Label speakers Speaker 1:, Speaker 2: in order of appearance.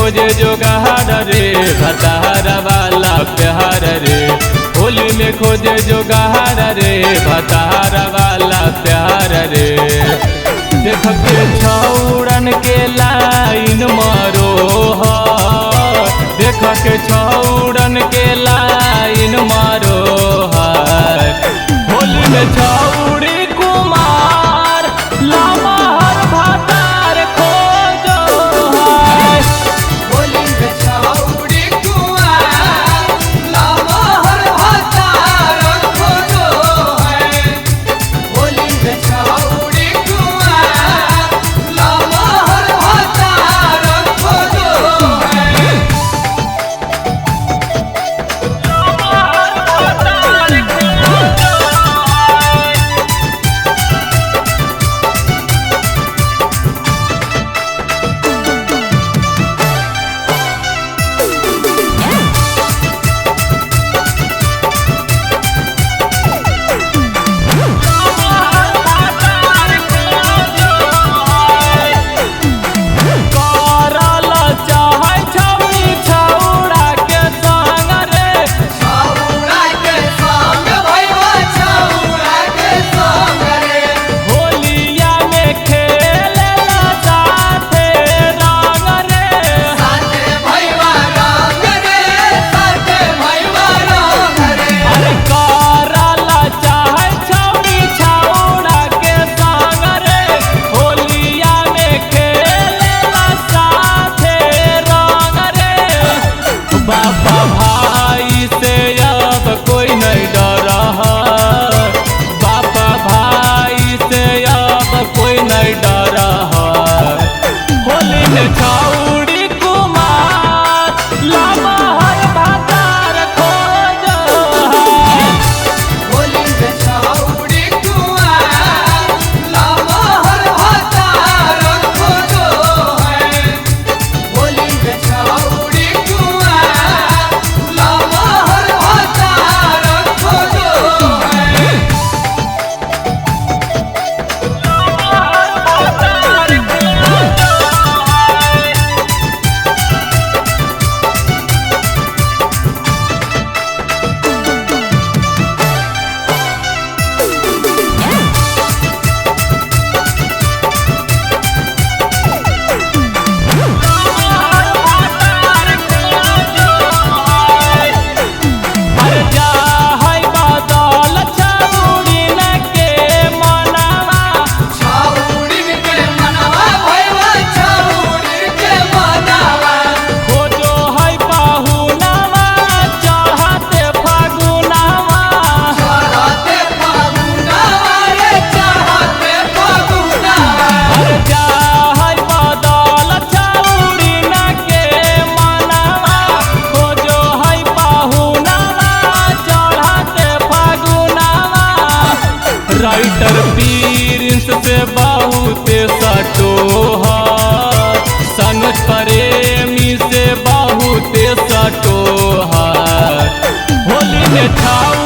Speaker 1: खोजे जोगार रे भतार वाला प्यार रे। होली में खोजे जोगार रे भतार वाला प्यार रे। देख के छौड़न के लाइन मारो देख के छौड़न के लाइन मारो होली में छौड़ी कुमार लमहर भतार खोजो
Speaker 2: होली में छौड़ी कुमार लमहर भतार खोजो होली में छौड़ी कुमार लमहर भतार खोजो छौड़ी कुमार लमहर भतार खोजो होली में छौड़ी कुमार लमहर भतार खोजो होली में छौड़ी कुमार लमहर भतार खोजो
Speaker 1: राइटर प्रिंस से बहुत सटो संग प्रेमी से बहुत सटो होली में छाऊ